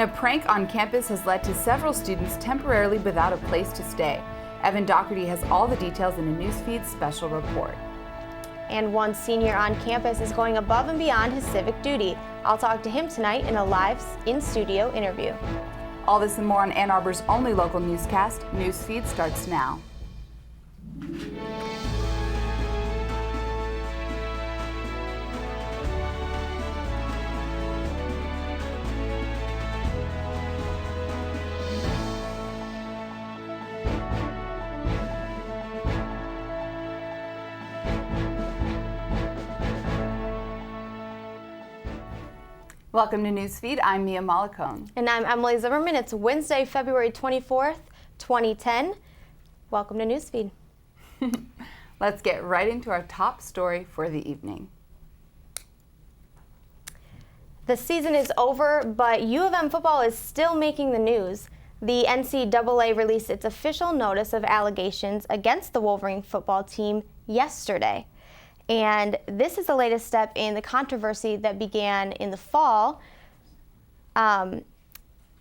And a prank on campus has led to several students temporarily without a place to stay. Evan Dougherty has all the details in a Newsfeed special report. And one senior on campus is going above and beyond his civic duty. I'll talk to him tonight in a live in-studio interview. All this and more on Ann Arbor's only local newscast. Newsfeed starts now. Welcome to Newsfeed. I'm Mia Mollicone. And I'm Emily Zimmerman. It's Wednesday, February 24th, 2010. Welcome to Newsfeed. Let's get right into our top story for the evening. The season is over, but U of M football is still making the news. The NCAA released its official notice of allegations against the Wolverine football team yesterday. And this is the latest step in the controversy that began in the fall. The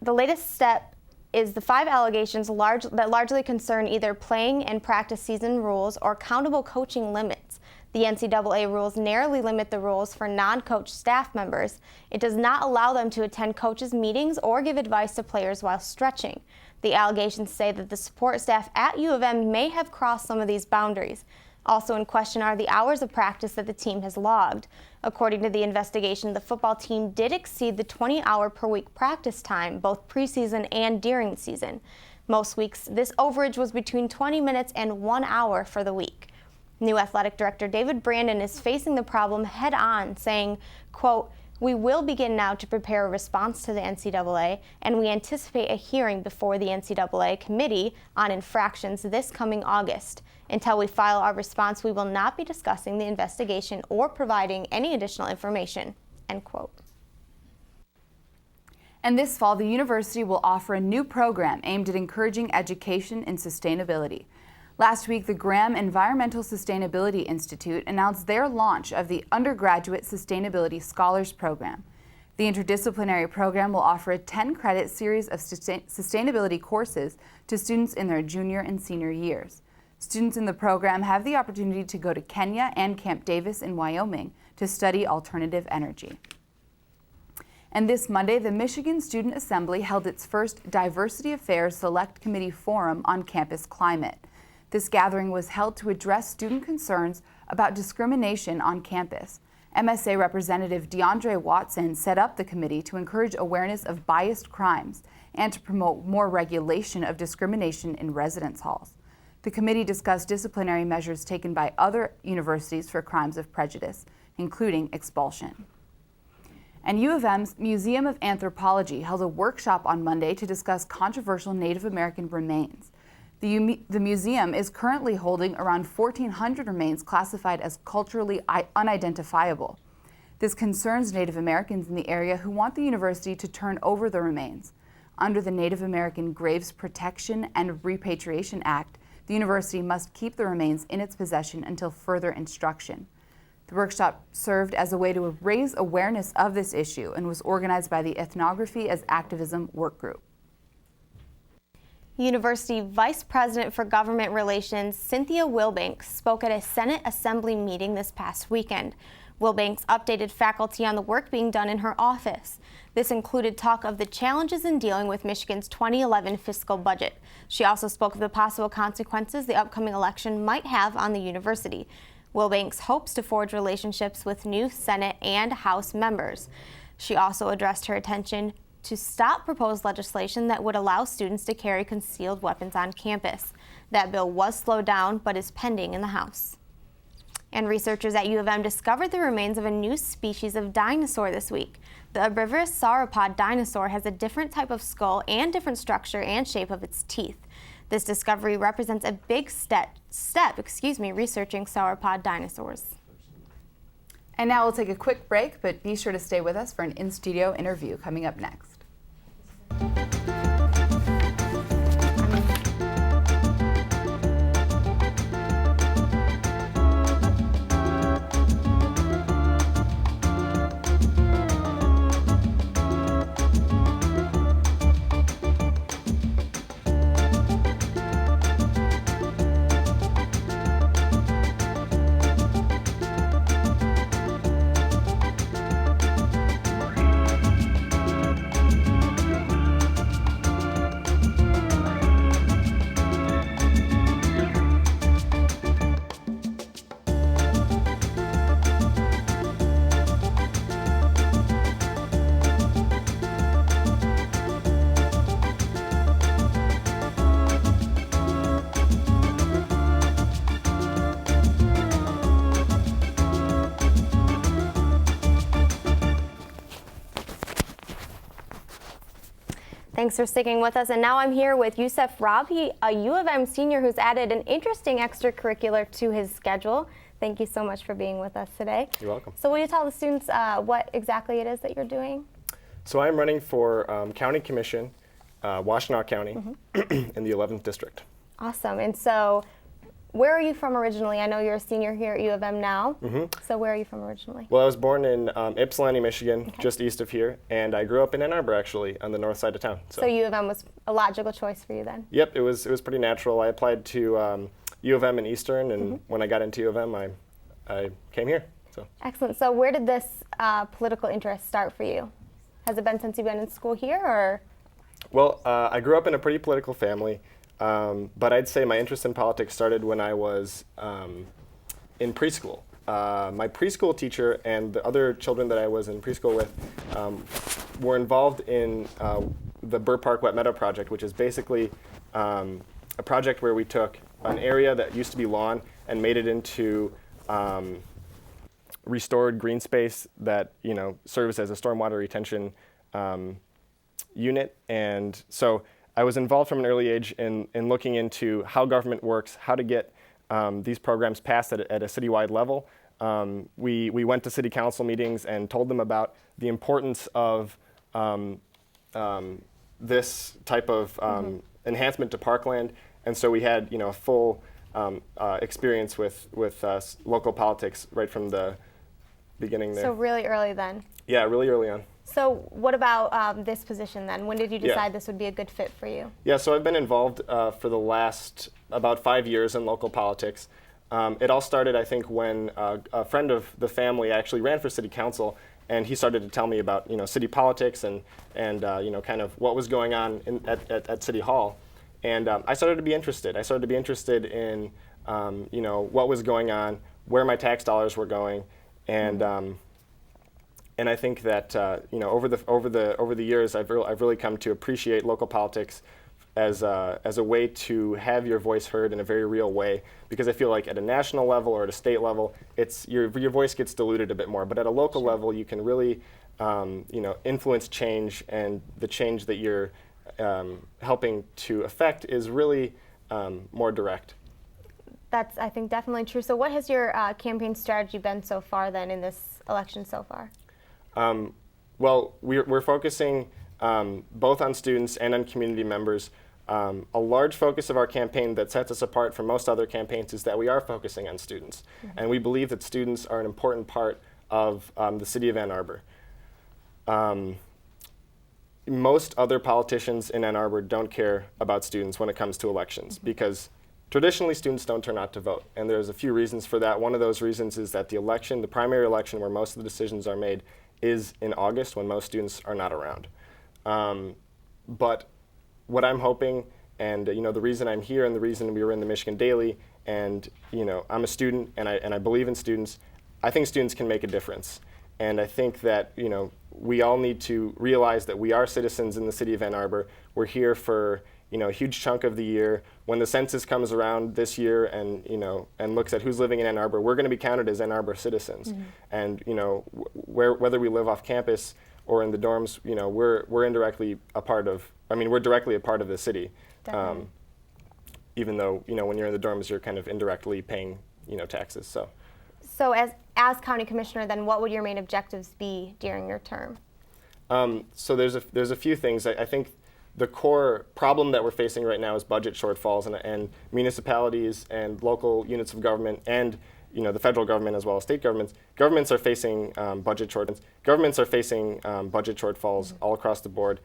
latest step is the 5 allegations that largely concern either playing and practice season rules or countable coaching limits. The NCAA rules narrowly limit the rules for non-coach staff members. It does not allow them to attend coaches' meetings or give advice to players while stretching. The allegations say that the support staff at U of M may have crossed some of these boundaries. Also in question are the hours of practice that the team has logged. According to the investigation, the football team did exceed the 20-hour per week practice time, both preseason and during the season. Most weeks, this overage was between 20 minutes and 1 hour for the week. New athletic director David Brandon is facing the problem head on, saying, quote, "We will begin now to prepare a response to the NCAA, and we anticipate a hearing before the NCAA Committee on Infractions this coming August. Until we file our response, we will not be discussing the investigation or providing any additional information," end quote. And this fall, the university will offer a new program aimed at encouraging education in sustainability. Last week, the Graham Environmental Sustainability Institute announced their launch of the Undergraduate Sustainability Scholars Program. The interdisciplinary program will offer a 10-credit series of sustainability courses to students in their junior and senior years. Students in the program have the opportunity to go to Kenya and Camp Davis in Wyoming to study alternative energy. And this Monday, the Michigan Student Assembly held its first Diversity Affairs Select Committee Forum on campus climate. This gathering was held to address student concerns about discrimination on campus. MSA Representative DeAndre Watson set up the committee to encourage awareness of biased crimes and to promote more regulation of discrimination in residence halls. The committee discussed disciplinary measures taken by other universities for crimes of prejudice, including expulsion. And U of M's Museum of Anthropology held a workshop on Monday to discuss controversial Native American remains. The museum is currently holding around 1,400 remains classified as culturally unidentifiable. This concerns Native Americans in the area who want the university to turn over the remains. Under the Native American Graves Protection and Repatriation Act, the university must keep the remains in its possession until further instruction. The workshop served as a way to raise awareness of this issue and was organized by the Ethnography as Activism Work Group. University Vice President for Government Relations Cynthia Wilbanks spoke at a Senate Assembly meeting this past weekend. Wilbanks updated faculty on the work being done in her office. This included talk of the challenges in dealing with Michigan's 2011 fiscal budget. She also spoke of the possible consequences the upcoming election might have on the university. Wilbanks hopes to forge relationships with new Senate and House members. She also addressed her attention to stop proposed legislation that would allow students to carry concealed weapons on campus. That bill was slowed down but is pending in the House. And researchers at U of M discovered the remains of a new species of dinosaur this week. The herbivorous sauropod dinosaur has a different type of skull and different structure and shape of its teeth. This discovery represents a big step researching sauropod dinosaurs. And now we'll take a quick break, but be sure to stay with us for an in-studio interview coming up next. Thanks for sticking with us. And now I'm here with Yusef Rabhi, a U of M senior who's added an interesting extracurricular to his schedule. Thank you so much for being with us today. You're welcome. So will you tell the students what exactly it is that you're doing? So I'm running for County Commission, Washtenaw County, in the 11th District. Awesome. And so where are you from originally? I know you're a senior here at U of M now. So where are you from originally? Well, I was born in Ypsilanti, Michigan, just east of here, and I grew up in Ann Arbor, actually, on the north side of town. So U of M was a logical choice for you then? Yep, it was pretty natural. I applied to U of M in Eastern, and when I got into U of M, I came here. So. Excellent. So where did this political interest start for you? Has it been since you've been in school here, or? Well, I grew up in a pretty political family, but I'd say my interest in politics started when I was in preschool. My preschool teacher and the other children that I was in preschool with were involved in the Burr Park Wet Meadow Project, which is basically a project where we took an area that used to be lawn and made it into restored green space that serves as a stormwater retention unit. And so I was involved from an early age in looking into how government works, how to get these programs passed at a citywide level. We went to city council meetings and told them about the importance of this type of enhancement to parkland. And so we had a full experience with local politics right from the beginning there. So really early then? Yeah, really early on. So what about this position then? When did you decide this would be a good fit for you? Yeah, so I've been involved for the last about 5 years in local politics. It all started, I think, when a friend of the family actually ran for city council, and he started to tell me about city politics and kind of what was going on at City Hall. And I started to be interested. I started to be interested in what was going on, where my tax dollars were going, and I think that over the years I've really come to appreciate local politics as a way to have your voice heard in a very real way, because I feel like at a national level or at a state level, it's your voice gets diluted a bit more. But at a local level, you can really influence change, and the change that you're helping to affect is really more direct. That's, I think, definitely true. So what has your campaign strategy been so far then in this election so far? Well, we're focusing both on students and on community members. A large focus of our campaign that sets us apart from most other campaigns is that we are focusing on students. And we believe that students are an important part of the city of Ann Arbor. Most other politicians in Ann Arbor don't care about students when it comes to elections, because traditionally students don't turn out to vote. And there's a few reasons for that. One of those reasons is that the primary election where most of the decisions are made, is in August, when most students are not around. But what I'm hoping, and the reason I'm here and the reason we were in the Michigan Daily, and I'm a student and I believe in students, I think students can make a difference. And I think that we all need to realize that we are citizens in the city of Ann Arbor. We're here for a huge chunk of the year. When the census comes around this year and and looks at who's living in Ann Arbor, we're going to be counted as Ann Arbor citizens. And whether we live off campus or in the dorms, we're indirectly a part of. We're directly a part of the city. Even though when you're in the dorms, you're kind of indirectly paying taxes. So as county commissioner, then what would your main objectives be during your term? So there's a few things. I think the core problem that we're facing right now is budget shortfalls, and municipalities and local units of government and the federal government as well as state governments are facing budget shortfalls all across the board.